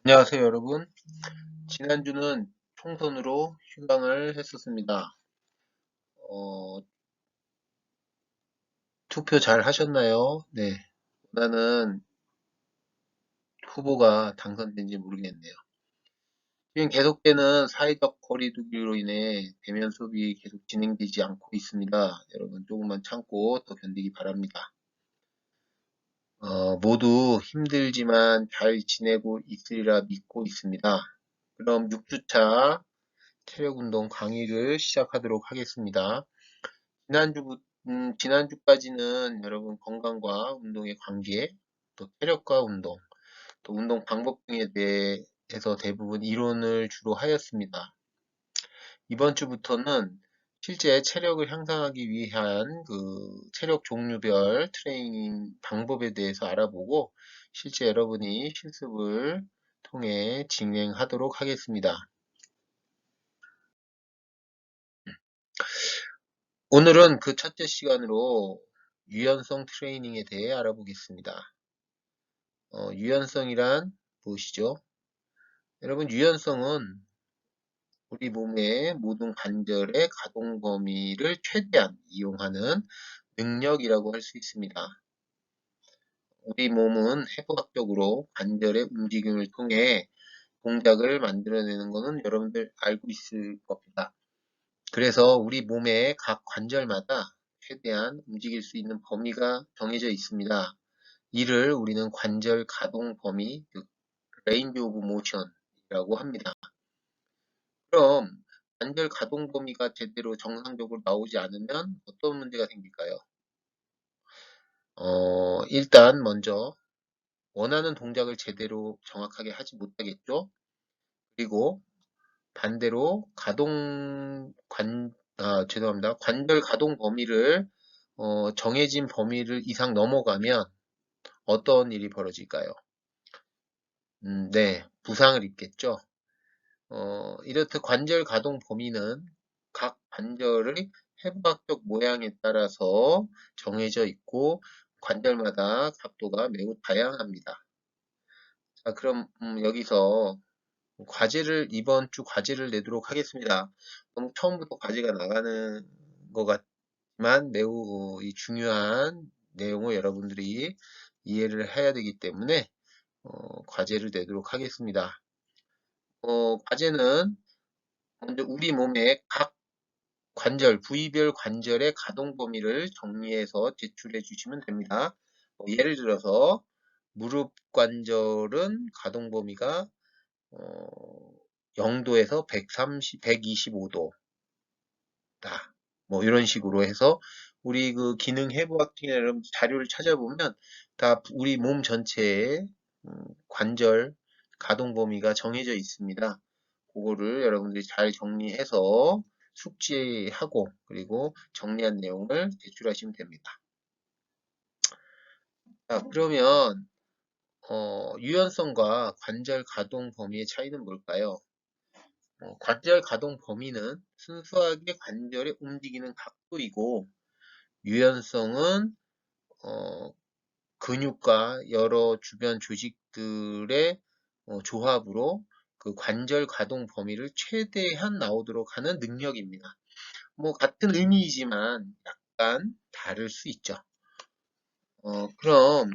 안녕하세요, 여러분. 지난주는 총선으로 휴강을 했었습니다. 어, 투표 잘 하셨나요? 네. 원하는 후보가 당선된지 모르겠네요. 지금 계속되는 사회적 거리두기로 인해 대면 수업이 계속 진행되지 않고 있습니다. 여러분, 조금만 참고 더 견디기 바랍니다. 모두 힘들지만 잘 지내고 있으리라 믿고 있습니다. 그럼 6주차 체력운동 강의를 시작하도록 하겠습니다. 지난주까지는 여러분 건강과 운동의 관계, 또 체력과 운동, 또 운동 방법 등에 대해서 대부분 이론을 주로 하였습니다. 이번 주부터는 실제 체력을 향상하기 위한 그 체력 종류별 트레이닝 방법에 대해서 알아보고 실제 여러분이 실습을 통해 진행하도록 하겠습니다. 오늘은 그 첫째 시간으로 유연성 트레이닝에 대해 알아보겠습니다. 유연성이란 무엇이죠? 여러분, 유연성은 우리 몸의 모든 관절의 가동 범위를 최대한 이용하는 능력이라고 할 수 있습니다. 우리 몸은 해부학적으로 관절의 움직임을 통해 동작을 만들어내는 것은 여러분들 알고 있을 겁니다. 그래서 우리 몸의 각 관절마다 최대한 움직일 수 있는 범위가 정해져 있습니다. 이를 우리는 관절 가동 범위, 즉 range of motion이라고 합니다. 그럼 관절 가동 범위가 제대로 정상적으로 나오지 않으면 어떤 문제가 생길까요? 일단 먼저 원하는 동작을 제대로 정확하게 하지 못하겠죠. 그리고 반대로 관절 가동 범위를 정해진 범위를 이상 넘어가면 어떤 일이 벌어질까요? 네, 부상을 입겠죠. 이렇듯 관절 가동 범위는 각 관절의 해부학적 모양에 따라서 정해져 있고 관절마다 각도가 매우 다양합니다. 자, 그럼 여기서 이번 주 과제를 내도록 하겠습니다. 너무 처음부터 과제가 나가는 것 같지만 매우 중요한 내용을 여러분들이 이해를 해야 되기 때문에 과제를 내도록 하겠습니다. 과제는 먼저 우리 몸의 각 부위별 관절의 가동 범위를 정리해서 제출해 주시면 됩니다. 예를 들어서 무릎 관절은 가동 범위가 0도에서 125도다. 뭐 이런 식으로 해서 우리 그 기능 해부학적인 자료를 찾아보면 다 우리 몸 전체의 관절 가동 범위가 정해져 있습니다. 그거를 여러분들이 잘 정리해서 숙지하고 그리고 정리한 내용을 제출하시면 됩니다. 자, 그러면 유연성과 관절 가동 범위의 차이는 뭘까요? 관절 가동 범위는 순수하게 관절의 움직이는 각도이고 유연성은 어, 근육과 여러 주변 조직들의 조합으로 그 관절 가동 범위를 최대한 나오도록 하는 능력입니다. 뭐 같은 의미이지만 약간 다를 수 있죠. 그럼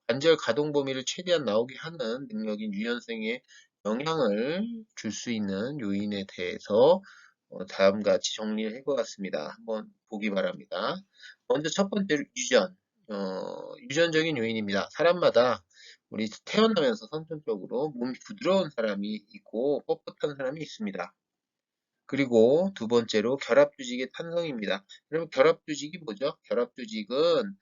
관절 가동 범위를 최대한 나오게 하는 능력인 유연성에 영향을 줄 수 있는 요인에 대해서 다음과 같이 정리를 해보았습니다. 한번 보기 바랍니다. 먼저 첫 번째로 유전적인 요인입니다. 사람마다 우리 태어나면서 선천적으로 몸이 부드러운 사람이 있고 뻣뻣한 사람이 있습니다. 그리고 두 번째로 결합조직의 탄성입니다. 그러면 결합조직이 뭐죠? 결합조직은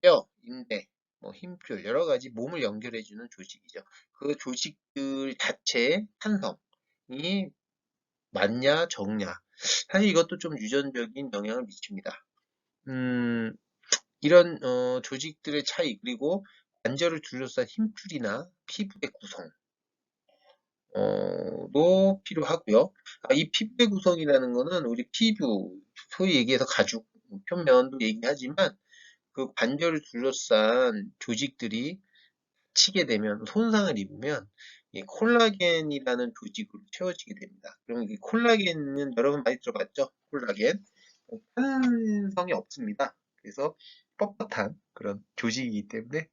뼈, 인대, 힘줄, 여러 가지 몸을 연결해주는 조직이죠. 그 조직들 자체의 탄성이 맞냐, 적냐. 사실 이것도 좀 유전적인 영향을 미칩니다. 이런 조직들의 차이, 그리고 관절을 둘러싼 힘줄이나 피부의 구성, 도 필요하고요. 이 피부의 구성이라는 거는 우리 피부, 소위 얘기해서 가죽, 표면도 얘기하지만 그 관절을 둘러싼 조직들이 다치게 되면, 손상을 입으면 이 콜라겐이라는 조직으로 채워지게 됩니다. 그럼 이 콜라겐은 여러분 많이 들어봤죠? 콜라겐. 탄성이 없습니다. 그래서 뻣뻣한 그런 조직이기 때문에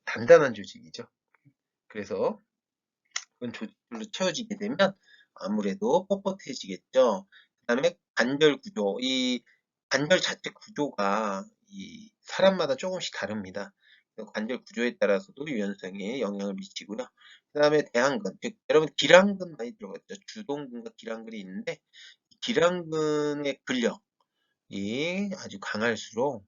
단단한 조직이죠. 그래서 그런 조직들로 채워지게 되면 아무래도 뻣뻣해지겠죠. 그 다음에 관절 구조, 이 관절 자체 구조가 이 사람마다 조금씩 다릅니다. 관절 구조에 따라서도 유연성에 영향을 미치고요. 그 다음에 대한근, 즉 여러분 기랑근 많이 들어봤죠? 주동근과 기랑근이 있는데 기랑근의 근력이 아주 강할수록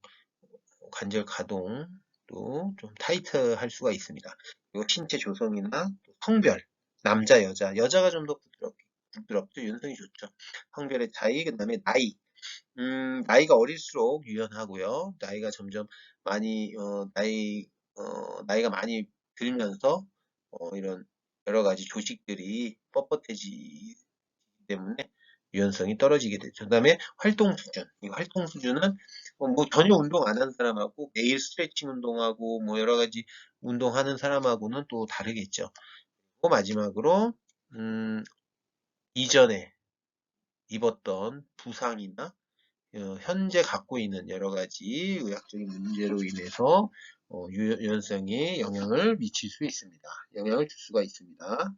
관절 가동도 좀 타이트할 수가 있습니다. 그리고 신체 조성이나 성별, 남자, 여자가 좀 더 부드럽죠. 유연성이 좋죠. 성별의 차이, 그 다음에 나이. 나이가 어릴수록 유연하고요. 나이가 점점 많이, 나이가 많이 들면서, 이런 여러 가지 조직들이 뻣뻣해지기 때문에 유연성이 떨어지게 되죠. 그 다음에 활동 수준. 이 활동 수준은 뭐 전혀 운동 안 한 사람하고 매일 스트레칭 운동하고 뭐 여러 가지 운동하는 사람하고는 또 다르겠죠. 그 마지막으로 이전에 입었던 부상이나 현재 갖고 있는 여러 가지 의학적인 문제로 인해서 유연성에 영향을 미칠 수 있습니다. 영향을 줄 수가 있습니다.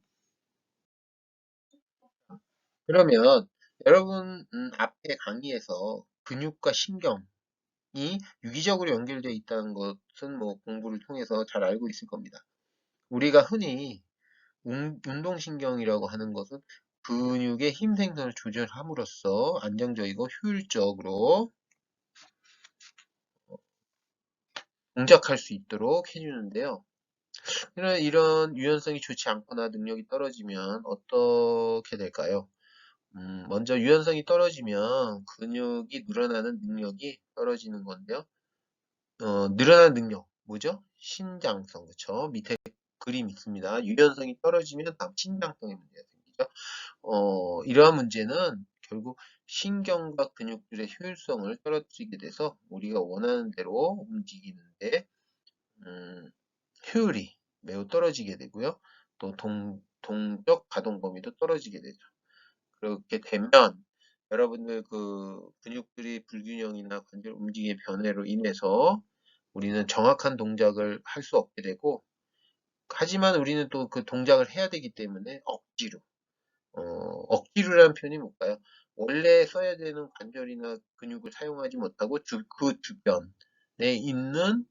그러면 여러분 앞에 강의에서 근육과 신경이 유기적으로 연결되어 있다는 것은 뭐 공부를 통해서 잘 알고 있을 겁니다. 우리가 흔히 운동신경이라고 하는 것은 근육의 힘 생성을 조절함으로써 안정적이고 효율적으로 동작할 수 있도록 해주는데요. 이런 유연성이 좋지 않거나 능력이 떨어지면 어떻게 될까요? 먼저 유연성이 떨어지면 근육이 늘어나는 능력이 떨어지는 건데요. 늘어나는 능력, 뭐죠? 신장성, 그쵸? 밑에 그림 있습니다. 유연성이 떨어지면 다음 신장성의 문제가 생기죠. 이러한 문제는 결국 신경과 근육들의 효율성을 떨어지게 돼서 우리가 원하는 대로 움직이는데 효율이 매우 떨어지게 되고요. 또 동적 가동 범위도 떨어지게 되죠. 그렇게 되면 여러분들 그 근육들이 불균형이나 관절 움직임의 변화로 인해서 우리는 정확한 동작을 할 수 없게 되고, 하지만 우리는 또 그 동작을 해야 되기 때문에 억지로라는 표현이 뭘까요? 원래 써야 되는 관절이나 근육을 사용하지 못하고 그 주변에 있는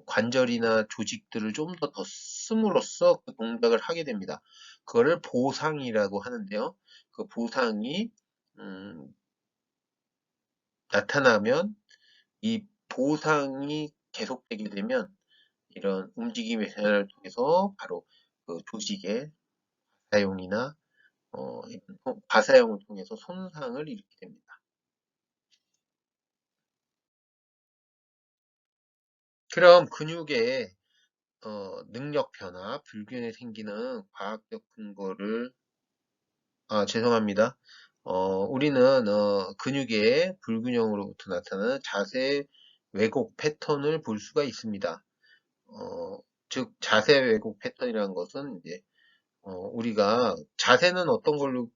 관절이나 조직들을 좀 더 씀으로써 그 동작을 하게 됩니다. 그거를 보상이라고 하는데요. 그 보상이 나타나면 이 보상이 계속되게 되면 이런 움직임의 변화를 통해서 바로 그 조직의 사용이나 과사용을 통해서 손상을 일으키게 됩니다. 그럼 근육의 능력 변화, 불균형이 생기는 과학적 근거를 죄송합니다. 우리는 근육의 불균형으로부터 나타나는 자세 왜곡 패턴을 볼 수가 있습니다. 즉 자세 왜곡 패턴이라는 것은 이제 우리가 자세는 어떤 걸로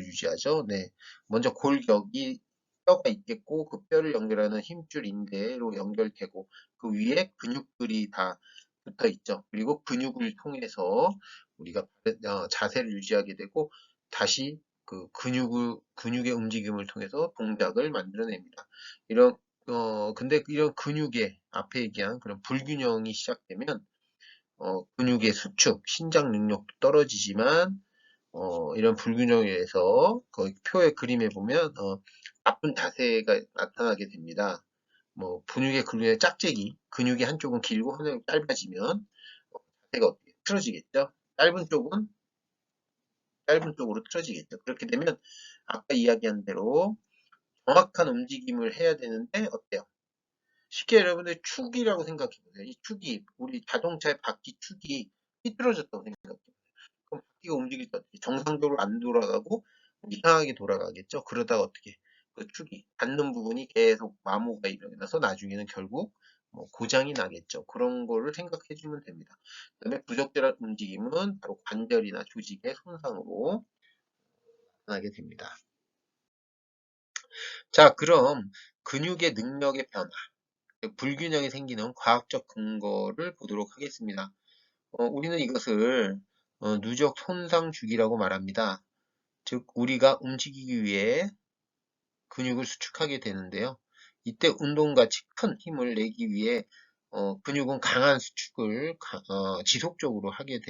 유지하죠? 네. 먼저 골격이 뼈가 있겠고 그 뼈를 연결하는 힘줄 인대로 연결되고 그 위에 근육들이 다 붙어 있죠. 그리고 근육을 통해서 우리가 자세를 유지하게 되고 다시 그 근육의 움직임을 통해서 동작을 만들어냅니다. 근데 이런 근육의 앞에 얘기한 그런 불균형이 시작되면 근육의 수축, 신장 능력도 떨어지지만 이런 불균형에 의해서 거기 표의 그림에 보면 나쁜 자세가 나타나게 됩니다. 뭐 근육의 짝재기, 근육이 한쪽은 길고 한쪽은 짧아지면 자세가 어떻게 틀어지겠죠? 짧은 쪽으로 틀어지겠죠. 그렇게 되면 아까 이야기한 대로 정확한 움직임을 해야 되는데 어때요? 쉽게 여러분들 축이라고 생각해 보세요. 이 축이 우리 자동차의 바퀴 축이 삐뚤어졌다고 생각해요. 그럼 바퀴가 움직일 때 어떻게 정상적으로 안 돌아가고 이상하게 돌아가겠죠. 그러다가 어떻게 그 축이 닿는 부분이 계속 마모가 일어나서 나중에는 결국 뭐 고장이 나겠죠. 그런 거를 생각해 주면 됩니다. 그다음에 부적절한 움직임은 바로 관절이나 조직의 손상으로 나타나게 됩니다. 자, 그럼 근육의 능력의 변화, 불균형이 생기는 과학적 근거를 보도록 하겠습니다. 우리는 이것을 누적 손상 주기라고 말합니다. 즉, 우리가 움직이기 위해 근육을 수축하게 되는데요. 이때 운동같이 큰 힘을 내기 위해 근육은 강한 수축을 지속적으로 하게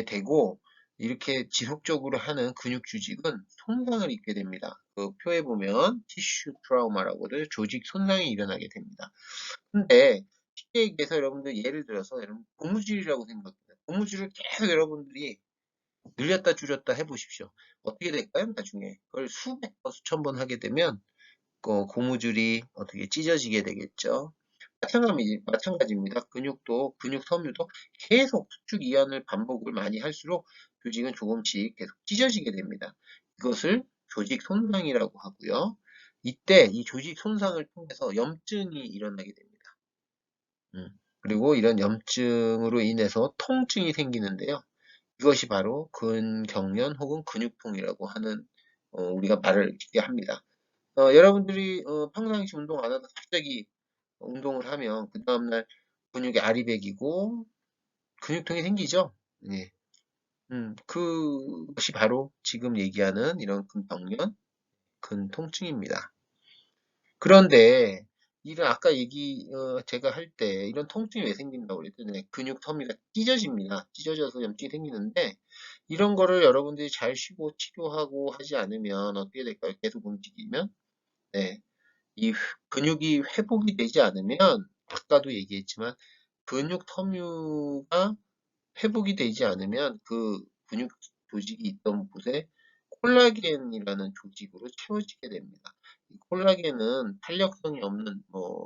되고, 이렇게 지속적으로 하는 근육 주직은 손상을 입게 됩니다. 그 표에 보면 티슈 트라우마라고도 조직 손상이 일어나게 됩니다. 근데 쉽게 얘기해서 여러분들 예를 들어서 여러분 고무줄이라고 생각해요. 고무줄을 계속 여러분들이 늘렸다 줄였다 해보십시오. 어떻게 될까요? 나중에 그걸 수백 번, 수천 번 하게 되면 고무줄이 어떻게 찢어지게 되겠죠. 마찬가지입니다. 근육 섬유도 계속 수축 이완을 반복을 많이 할수록 조직은 조금씩 계속 찢어지게 됩니다. 이것을 조직 손상이라고 하고요. 이때 이 조직 손상을 통해서 염증이 일어나게 됩니다. 그리고 이런 염증으로 인해서 통증이 생기는데요. 이것이 바로 근경련 혹은 근육통이라고 하는 우리가 말을 이렇게 합니다. 여러분들이 평상시 운동 안 하다 갑자기 운동을 하면 그 다음날 근육이 아리백이고 근육통이 생기죠. 예. 그것이 바로 지금 얘기하는 이런 근경련, 근통증입니다. 그런데 이런 아까 제가 할 때 이런 통증이 왜 생긴다고 그랬더니 근육 섬유가 찢어집니다. 찢어져서 염증이 생기는데 이런 거를 여러분들이 잘 쉬고 치료하고 하지 않으면 어떻게 될까요? 계속 움직이면 네. 이 근육이 회복이 되지 않으면 아까도 얘기했지만 근육 섬유가 회복이 되지 않으면 그 근육 조직이 있던 곳에 콜라겐이라는 조직으로 채워지게 됩니다. 이 콜라겐은 탄력성이 없는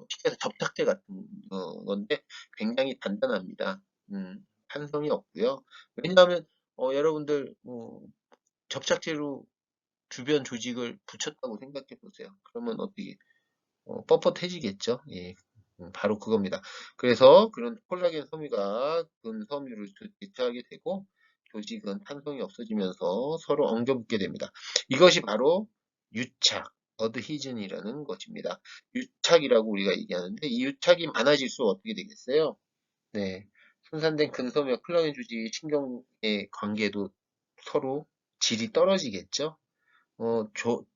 쉽게 접착제 같은 건데 굉장히 단단합니다. 탄성이 없고요. 왜냐하면 여러분들 접착제로 주변 조직을 붙였다고 생각해 보세요. 그러면 어떻게 뻣뻣해지겠죠. 예. 바로 그겁니다. 그래서 그런 콜라겐 섬유가 근섬유를 대체하게 되고 조직은 탄성이 없어지면서 서로 엉겨붙게 됩니다. 이것이 바로 유착, 어드히즌이라는 것입니다. 유착이라고 우리가 얘기하는데 이 유착이 많아질수록 어떻게 되겠어요? 네. 손상된 근섬유와 콜라겐 조직 신경의 관계도 서로 질이 떨어지겠죠.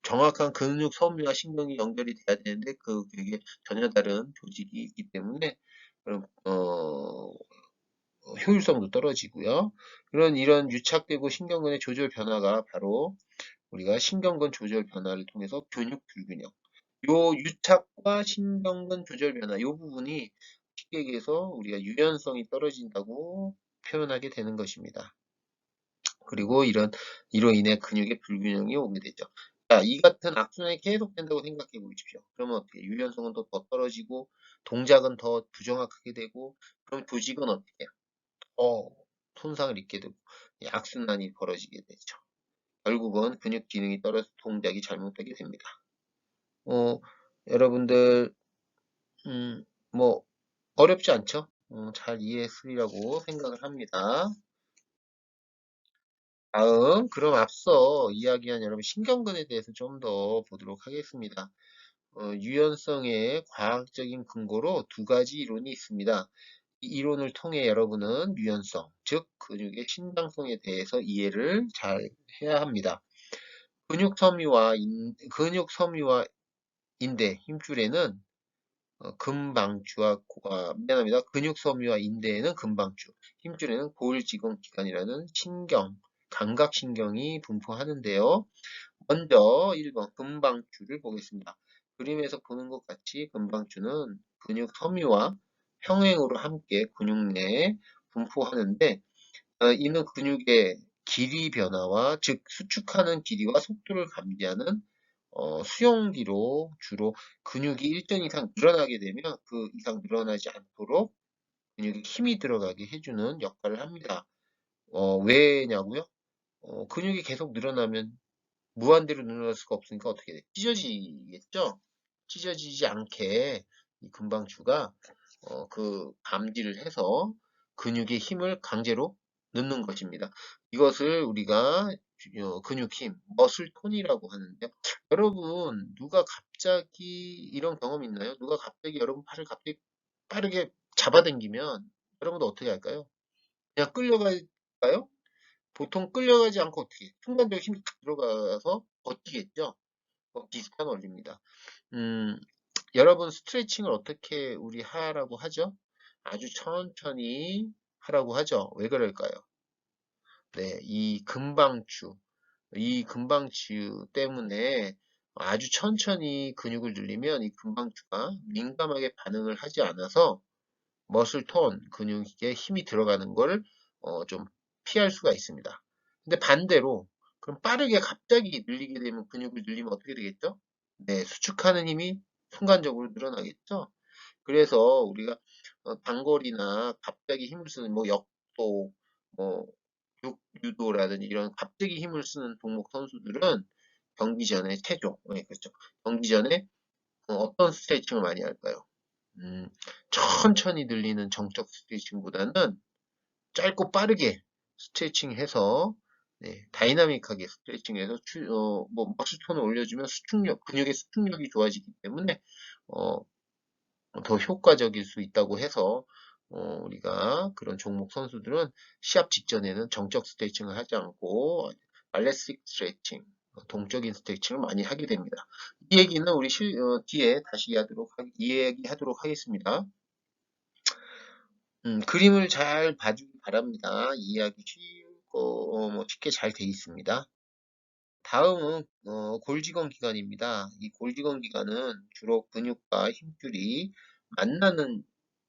정확한 근육 섬유와 신경이 연결이 돼야 되는데 그게 전혀 다른 조직이 있기 때문에 그런 효율성도 떨어지고요. 이런 유착되고 신경근의 조절 변화가 바로 우리가 신경근 조절 변화를 통해서 근육 불균형. 요 유착과 신경근 조절 변화, 요 부분이 쉽게 얘기해서 우리가 유연성이 떨어진다고 표현하게 되는 것입니다. 그리고 이로 인해 근육의 불균형이 오게 되죠. 자, 이 같은 악순환이 계속된다고 생각해 보십시오. 그러면 어떻게 유연성은 더 떨어지고 동작은 더 부정확하게 되고 그럼 조직은 어떻게 해요? 손상을 입게 되고 이 악순환이 벌어지게 되죠. 결국은 근육 기능이 떨어져 동작이 잘못되게 됩니다. 어, 여러분들 뭐 어렵지 않죠? 잘 이해했으리라고 생각을 합니다. 다음, 그럼 앞서 이야기한 여러분 신경근에 대해서 좀 더 보도록 하겠습니다. 유연성의 과학적인 근거로 두 가지 이론이 있습니다. 이 이론을 통해 여러분은 유연성, 즉 근육의 신장성에 대해서 이해를 잘 해야 합니다. 근육 섬유와 인대, 힘줄에는 미안합니다. 근육 섬유와 인대에는 근방주, 힘줄에는 고일지근기관이라는 감각신경이 분포하는데요. 먼저 1번 근방주를 보겠습니다. 그림에서 보는 것 같이 근방주는 근육 섬유와 평행으로 함께 근육 내에 분포하는데 이는 근육의 길이 변화와 즉 수축하는 길이와 속도를 감지하는 수용기로 주로 근육이 일정 이상 늘어나게 되면 그 이상 늘어나지 않도록 근육에 힘이 들어가게 해주는 역할을 합니다. 왜냐고요? 근육이 계속 늘어나면 무한대로 늘어날 수가 없으니까 어떻게 돼? 찢어지겠죠? 찢어지지 않게 이 근방주가 그 감지를 해서 근육의 힘을 강제로 넣는 것입니다. 이것을 우리가 근육 힘, 머슬 톤이라고 하는데, 여러분 누가 갑자기 이런 경험 있나요? 누가 갑자기 여러분 팔을 갑자기 빠르게 잡아당기면 여러분도 어떻게 할까요? 그냥 끌려갈까요? 보통 끌려가지 않고 어떻게 순간적으로 힘이 탁 들어가서 버티겠죠? 비슷한 원리입니다. 음, 여러분 스트레칭을 어떻게 우리 하라고 하죠? 아주 천천히 하라고 하죠. 왜 그럴까요? 네, 이 금방추 때문에 아주 천천히 근육을 늘리면 이 금방추가 민감하게 반응을 하지 않아서 머슬톤 근육에 힘이 들어가는 걸 좀 피할 수가 있습니다. 근데 반대로 그럼 빠르게 갑자기 늘리게 되면 근육을 늘리면 어떻게 되겠죠? 네, 수축하는 힘이 순간적으로 늘어나겠죠? 그래서 우리가 단거리나 갑자기 힘을 쓰는 뭐 역도, 뭐 유도라든지 이런 갑자기 힘을 쓰는 종목 선수들은 경기 전에 체조, 네, 그렇죠. 경기 전에 어떤 스트레칭을 많이 할까요? 음, 천천히 늘리는 정적 스트레칭보다는 짧고 빠르게 스트레칭해서 네, 다이나믹하게 스트레칭해서 뭐 머슬톤을 올려주면 수축력, 근육의 수축력이 좋아지기 때문에 어, 더 효과적일 수 있다고 해서 우리가 그런 종목 선수들은 시합 직전에는 정적 스트레칭을 하지 않고 발레식 스트레칭, 동적인 스트레칭을 많이 하게 됩니다. 이 얘기는 우리 뒤에 다시 이야기하도록 하겠습니다. 그림을 잘 봐주기 바랍니다. 이해하기 쉽게 잘 되어 있습니다. 다음은 골직원 기관입니다. 이 골직원 기관은 주로 근육과 힘줄이 만나는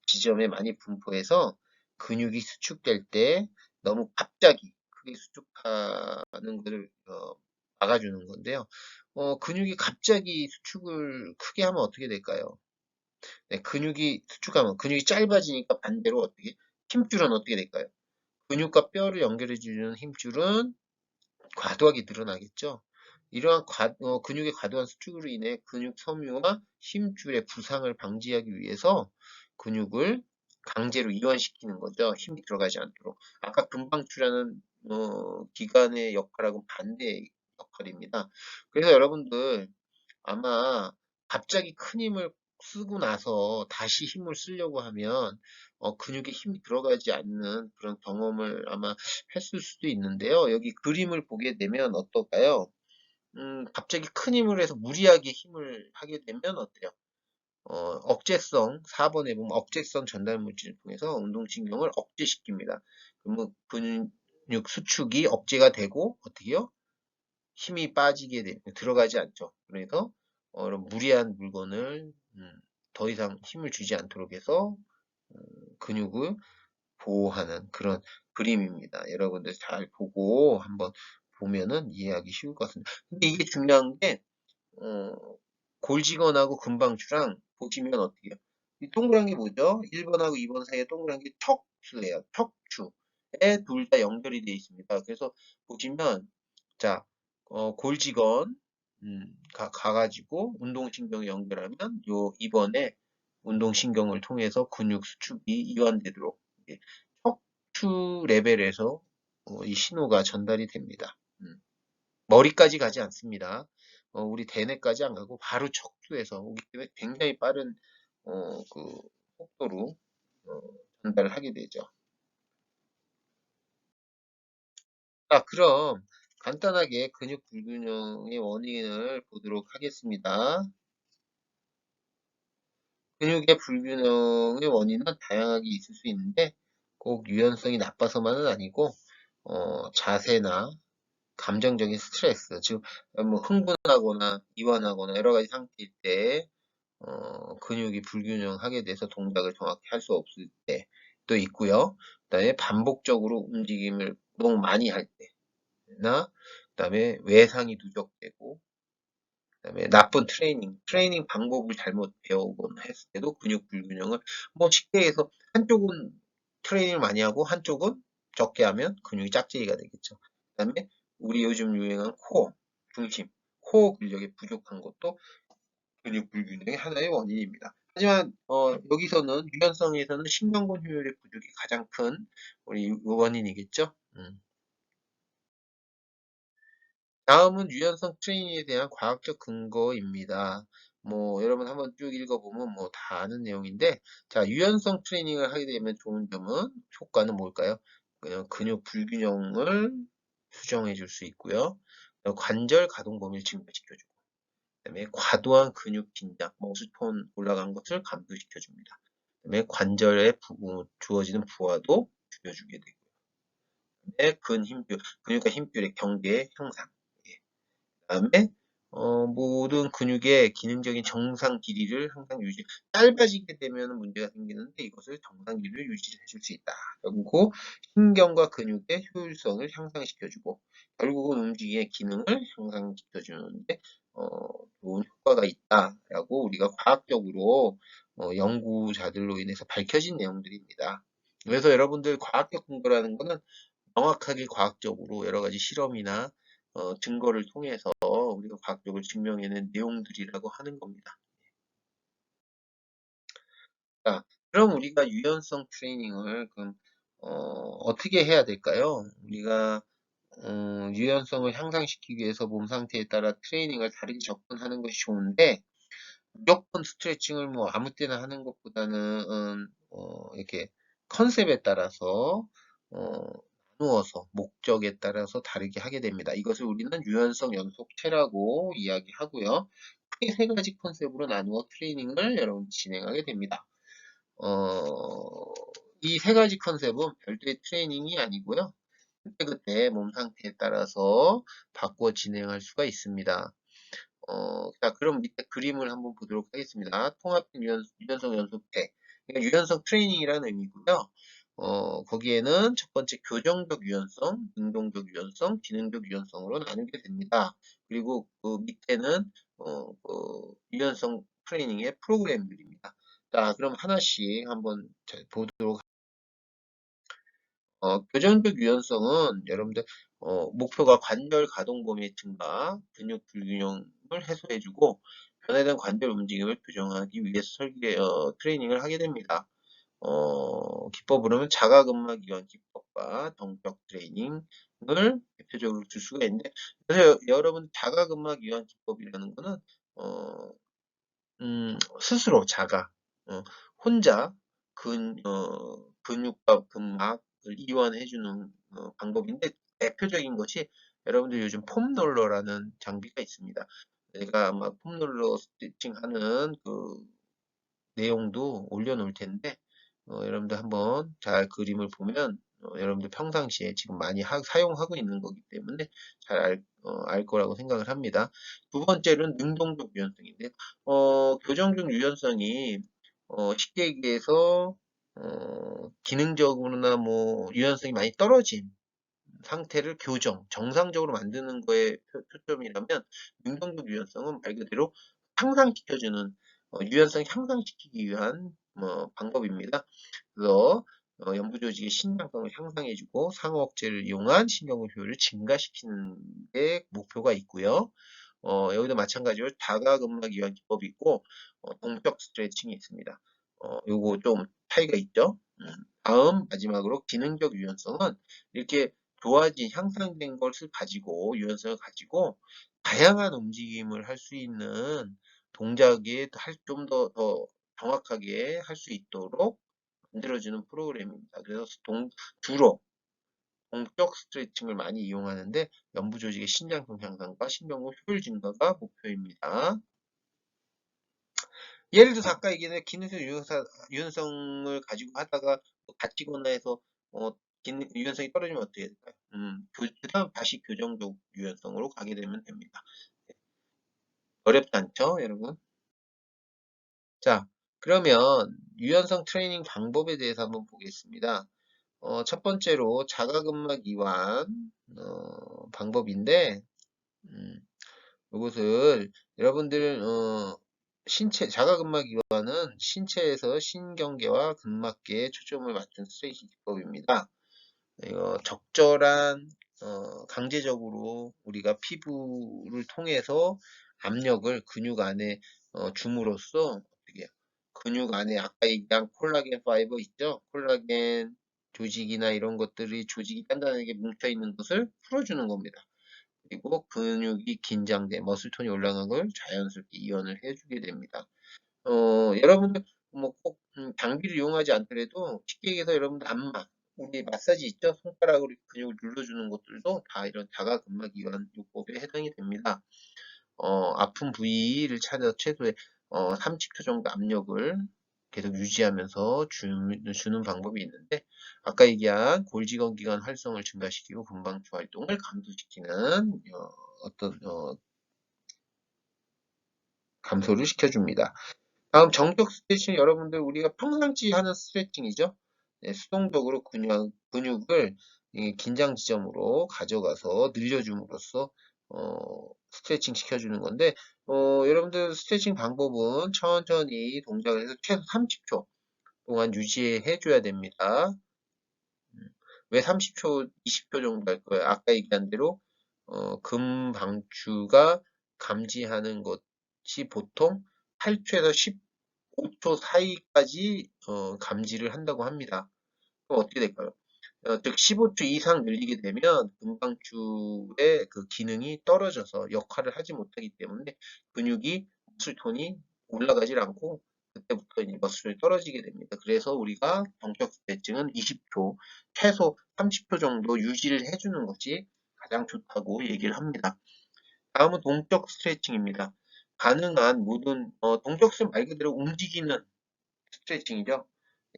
지점에 많이 분포해서 근육이 수축될 때 너무 갑자기 크게 수축하는 것을 막아주는 건데요. 근육이 갑자기 수축을 크게 하면 어떻게 될까요? 네, 근육이 수축하면 근육이 짧아지니까 반대로 어떻게 힘줄은 어떻게 될까요? 근육과 뼈를 연결해주는 힘줄은 과도하게 늘어나겠죠. 이러한 근육의 과도한 수축으로 인해 근육 섬유와 힘줄의 부상을 방지하기 위해서 근육을 강제로 이완시키는 거죠. 힘이 들어가지 않도록. 아까 금방추라는 기관의 역할하고 반대의 역할입니다. 그래서 여러분들 아마 갑자기 큰 힘을 쓰고 나서 다시 힘을 쓰려고 하면 근육에 힘이 들어가지 않는 그런 경험을 아마 했을 수도 있는데요. 여기 그림을 보게 되면 어떨까요? 갑자기 큰 힘을 해서 무리하게 힘을 하게 되면 어때요? 억제성, 4번에 보면 억제성 전달 물질을 통해서 운동신경을 억제시킵니다. 그러면 근육 수축이 억제가 되고 어떻게요? 힘이 빠지게 들어가지 않죠. 그래서 이런 무리한 물건을 더 이상 힘을 주지 않도록 해서 근육을 보호하는 그런 그림입니다. 여러분들 잘 보고 한번 보면은 이해하기 쉬울 것 같습니다. 근데 이게 중요한 게 어, 골직원하고 금방추랑 보시면 어떻게 해요? 이 동그란 게 뭐죠? 1번하고 2번 사이에 동그란 게 척추예요. 척추에 둘 다 연결이 되어 있습니다. 그래서 보시면 자 골직원 가가지고 운동신경을 연결하면 요 2번에 운동신경을 통해서 근육 수축이 이완되도록 척추 레벨에서 이 신호가 전달이 됩니다. 머리까지 가지 않습니다. 우리 대뇌까지 안 가고 바로 척추에서 오기 때문에 굉장히 빠른 그 속도로 전달을 하게 되죠. 자, 그럼 간단하게 근육 불균형의 원인을 보도록 하겠습니다. 근육의 불균형의 원인은 다양하게 있을 수 있는데 꼭 유연성이 나빠서만은 아니고 자세나 감정적인 스트레스, 즉 뭐 흥분하거나 이완하거나 여러 가지 상태일 때 근육이 불균형하게 돼서 동작을 정확히 할 수 없을 때도 있고요. 그다음에 반복적으로 움직임을 너무 많이 할 때나 그다음에 외상이 누적되고 그다음에 나쁜 트레이닝 방법을 잘못 배우거나 했을 때도 근육 불균형을 뭐 쉽게 해서 한쪽은 트레이닝을 많이 하고 한쪽은 적게 하면 근육이 짝재기가 되겠죠. 그다음에 우리 요즘 유행한 코어 중심, 코어 근력이 부족한 것도 근육 불균형의 하나의 원인입니다. 하지만 여기서는 유연성에서는 신경근 효율의 부족이 가장 큰 우리 원인이겠죠. 다음은 유연성 트레이닝에 대한 과학적 근거입니다. 뭐 여러분 한번 쭉 읽어보면 뭐 다 아는 내용인데, 자, 유연성 트레이닝을 하게 되면 좋은 점은, 효과는 뭘까요? 근육 불균형을 수정해 줄 수 있고요. 관절 가동 범위를 증가시켜 주고, 그다음에 과도한 근육 긴장, 머스톤 올라간 것을 감소시켜 줍니다. 그다음에 관절에 주어지는 부하도 줄여주게 되고, 근육과 힘줄의 경계 형상. 예. 그다음에 모든 근육의 기능적인 정상 길이를 항상 짧아지게 되면 문제가 생기는데, 이것을 정상 길이를 유지해 줄 수 있다. 그리고 신경과 근육의 효율성을 향상시켜주고, 결국은 움직임의 기능을 향상시켜 주는데 좋은 효과가 있다라고 우리가 과학적으로 연구자들로 인해서 밝혀진 내용들입니다. 그래서 여러분들, 과학적 근거라는 거는 정확하게 과학적으로 여러 가지 실험이나 증거를 통해서 우리가 과학적으로 증명해낸 내용들이라고 하는 겁니다. 자, 그럼 우리가 유연성 트레이닝을 그럼 어떻게 해야 될까요? 우리가 유연성을 향상시키기 위해서 몸 상태에 따라 트레이닝을 다르게 접근하는 것이 좋은데, 무조건 스트레칭을 뭐 아무 때나 하는 것보다는 이렇게 컨셉에 따라서 어, 나누어서 목적에 따라서 다르게 하게 됩니다. 이것을 우리는 유연성 연속체라고 이야기하고요. 크게 세 가지 컨셉으로 나누어 트레이닝을 여러분 진행하게 됩니다. 이 세 가지 컨셉은 별도의 트레이닝이 아니고요. 그때그때 몸 상태에 따라서 바꿔 진행할 수가 있습니다. 자, 그럼 밑에 그림을 한번 보도록 하겠습니다. 통합된 유연성 연속체. 그러니까 유연성 트레이닝이라는 의미고요. 거기에는 첫 번째 교정적 유연성, 능동적 유연성, 기능적 유연성으로 나누게 됩니다. 그리고 그 밑에는 유연성 트레이닝의 프로그램들입니다. 자, 그럼 하나씩 한번 보도록. 교정적 유연성은 여러분들 목표가 관절 가동 범위 증가, 근육 불균형을 해소해주고 변화된 관절 움직임을 교정하기 위해서 트레이닝을 하게 됩니다. 기법으로는 자가근막 이완 기법과 동적 트레이닝을 대표적으로 줄 수가 있는데, 그래서 여러분, 자가근막 이완 기법이라는 거는 어, 스스로 혼자 근육과 근막을 이완해주는 방법인데, 대표적인 것이 여러분들 요즘 폼롤러라는 장비가 있습니다. 내가 아마 폼롤러 스티칭하는 그 내용도 올려놓을 텐데, 여러분들 한번 잘 그림을 보면 여러분들 평상시에 지금 많이 사용하고 있는 거기 때문에 잘 알 거라고 생각을 합니다. 두 번째로는 능동적 유연성인데, 교정적 유연성이 쉽게 얘기해서 기능적으로나 뭐 유연성이 많이 떨어진 상태를 정상적으로 만드는 거에 초점이라면, 능동적 유연성은 말 그대로 향상시켜주는, 유연성 향상시키기 위한 방법입니다. 그래서 연부 조직의 신장성을 향상해주고 상호 억제를 이용한 신경의 효율을 증가시키는 게 목표가 있고요. 여기도 마찬가지로 자가근막 이완 기법이 있고 동적 스트레칭이 있습니다. 요거 좀 차이가 있죠. 다음 마지막으로 기능적 유연성은 이렇게 좋아진 향상된 것을 가지고, 유연성을 가지고 다양한 움직임을 할 수 있는 동작에 좀 더 정확하게 할 수 있도록 만들어주는 프로그램입니다. 그래서 주로 동적 스트레칭을 많이 이용하는데, 연부 조직의 신장성 향상과 신경의 효율 증가가 목표입니다. 예를 들어서 아까 얘기한 기능성 유연성을 가지고 하다가 다치거나 해서 유연성이 떨어지면 어떻게 해야 될까요? 그 다음 다시 교정적 유연성으로 가게 되면 됩니다. 어렵지 않죠, 여러분? 자, 그러면 유연성 트레이닝 방법에 대해서 한번 보겠습니다. 첫 번째로 자가근막 이완 방법인데, 음, 이것을 여러분들 자가근막 이완은 신체에서 신경계와 근막계에 초점을 맞춘 스트레칭 기법입니다. 이거 적절한 강제적으로 우리가 피부를 통해서 압력을 근육 안에 줌으로써 어떻게 근육 안에 아까 얘기한 콜라겐 파이버 있죠? 콜라겐 조직이나 이런 것들이 조직이 단단하게 뭉쳐 있는 것을 풀어주는 겁니다. 그리고 근육이 긴장돼 머슬톤이 올라간 걸 자연스럽게 이완을 해주게 됩니다. 여러분들 뭐 꼭 장비를 이용하지 않더라도 쉽게 얘기해서 여러분들 안마, 우리 마사지 있죠? 손가락으로 근육을 눌러주는 것들도 다 이런 자가근막 이완 요법에 해당이 됩니다. 아픈 부위를 찾아 최소의 30초 정도 압력을 계속 유지하면서 주는 방법이 있는데, 아까 얘기한 골지건기관 활성을 증가시키고 금방추 활동을 감소시키는 어떤 감소를 시켜줍니다. 다음 정적 스트레칭 여러분들 우리가 평상시 하는 스트레칭이죠. 네, 수동적으로 근육을 이 긴장 지점으로 가져가서 늘려줌으로써 스트레칭 시켜주는 건데 여러분들 스트레칭 방법은 천천히 동작을 해서 최소 30초 동안 유지해 줘야 됩니다. 왜 30초, 20초 정도 할 거예요? 아까 얘기한 대로 금방추가 감지하는 것이 보통 8초에서 15초 사이까지 감지를 한다고 합니다. 그럼 어떻게 될까요? 즉 15초 이상 늘리게 되면 금방추의 그 기능이 떨어져서 역할을 하지 못하기 때문에 근육이 머슬톤이 올라가질 않고 그때부터 이제 머슬이 떨어지게 됩니다. 그래서 우리가 정적 스트레칭은 20초, 최소 30초 정도 유지를 해주는 것이 가장 좋다고 얘기를 합니다. 다음은 동적 스트레칭입니다. 가능한 모든 동적 스트레칭 말 그대로 움직이는 스트레칭이죠.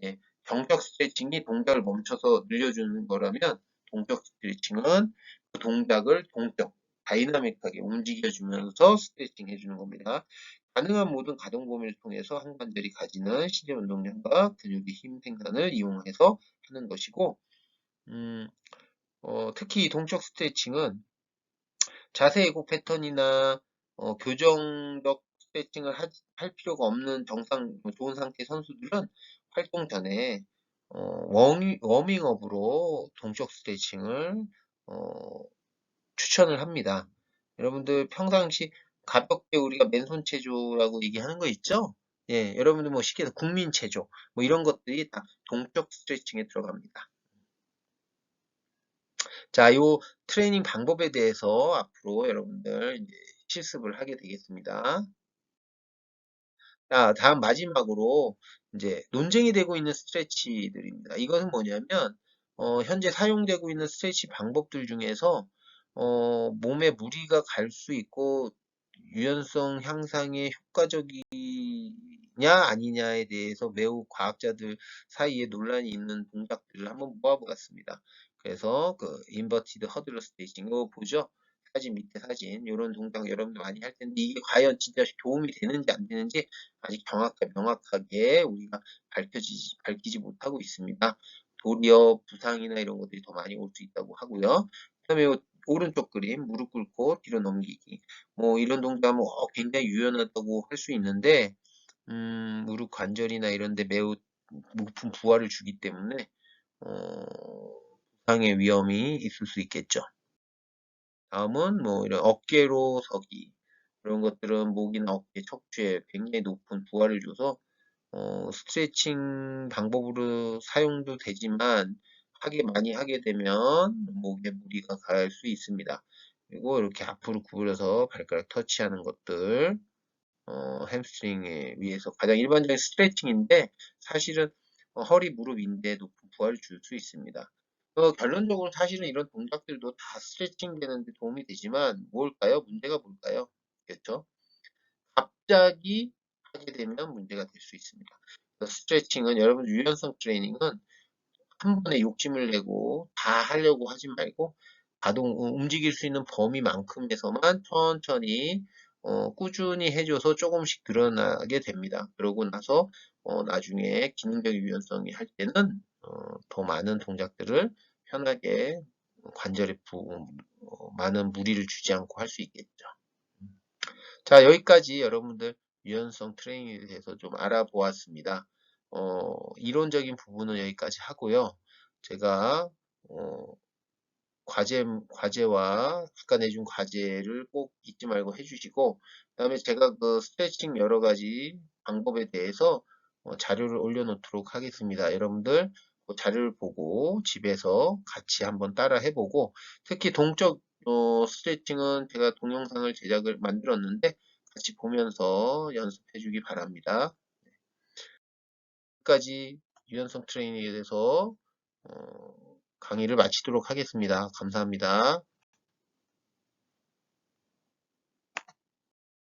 예, 정적 스트레칭이 동작을 멈춰서 늘려주는 거라면 동적 스트레칭은 그 동작을 동적, 다이나믹하게 움직여주면서 스트레칭 해주는 겁니다. 가능한 모든 가동 범위를 통해서 한 관절이 가지는 신체 운동량과 근육의 힘 생산을 이용해서 하는 것이고, 특히 이 동적 스트레칭은 자세 왜곡 패턴이나 교정적 스트레칭을 할 필요가 없는 좋은 상태의 선수들은 활동 전에 워밍업으로 동적 스트레칭을 어, 추천을 합니다. 여러분들 평상시 가볍게 우리가 맨손 체조라고 얘기하는 거 있죠? 예, 여러분들 뭐 쉽게 해서 국민 체조 뭐 이런 것들이 다 동적 스트레칭에 들어갑니다. 자, 요 트레이닝 방법에 대해서 앞으로 여러분들 이제 실습을 하게 되겠습니다. 자, 다음 마지막으로 이제 논쟁이 되고 있는 스트레치들입니다. 이것은 뭐냐면 현재 사용되고 있는 스트레치 방법들 중에서 몸에 무리가 갈 수 있고 유연성 향상에 효과적이냐 아니냐에 대해서 매우 과학자들 사이에 논란이 있는 동작들을 한번 모아보았습니다. 그래서 그 인버티드 허들러 스트레칭 이거 보죠? 사진 밑에 사진 이런 동작 여러분들 많이 할 텐데 이게 과연 진짜 도움이 되는지 안 되는지 아직 명확하게 우리가 밝히지 못하고 있습니다. 도리어 부상이나 이런 것들이 더 많이 올 수 있다고 하고요. 그다음에 오른쪽 그림 무릎 꿇고 뒤로 넘기기 뭐 이런 동작은 굉장히 유연하다고 할 수 있는데 무릎 관절이나 이런 데 매우 높은 부하를 주기 때문에 부상의 위험이 있을 수 있겠죠. 다음은 뭐 이런 어깨로 서기 이런 것들은 목이나 어깨 척추에 굉장히 높은 부하를 줘서 스트레칭 방법으로 사용도 되지만 많이 하게 되면 목에 무리가 갈 수 있습니다. 그리고 이렇게 앞으로 구부려서 발가락 터치하는 것들 햄스트링에 위해서 가장 일반적인 스트레칭인데 사실은 허리, 무릎, 인대에 높은 부하를 줄 수 있습니다. 결론적으로 사실은 이런 동작들도 다 스트레칭 되는데 도움이 되지만 뭘까요? 문제가 뭘까요? 그렇죠? 갑자기 하게 되면 문제가 될 수 있습니다. 스트레칭은 여러분 유연성 트레이닝은 한 번에 욕심을 내고 다 하려고 하지 말고 움직일 수 있는 범위만큼에서만 천천히 꾸준히 해줘서 조금씩 늘어나게 됩니다. 그러고 나서 나중에 기능적 유연성이 할 때는 더 많은 동작들을 편하게 관절에 많은 무리를 주지 않고 할 수 있겠죠. 자, 여기까지 여러분들 유연성 트레이닝에 대해서 좀 알아보았습니다. 이론적인 부분은 여기까지 하고요. 제가 과제와 아까 내준 과제를 꼭 잊지 말고 해주시고, 그다음에 제가 그 스트레칭 여러 가지 방법에 대해서 자료를 올려놓도록 하겠습니다. 여러분들 그 자료를 보고 집에서 같이 한번 따라 해보고, 특히 동적 스트레칭은 제가 동영상을 만들었는데 같이 보면서 연습해 주기 바랍니다. 여기까지 유연성 트레이닝에 대해서 강의를 마치도록 하겠습니다. 감사합니다.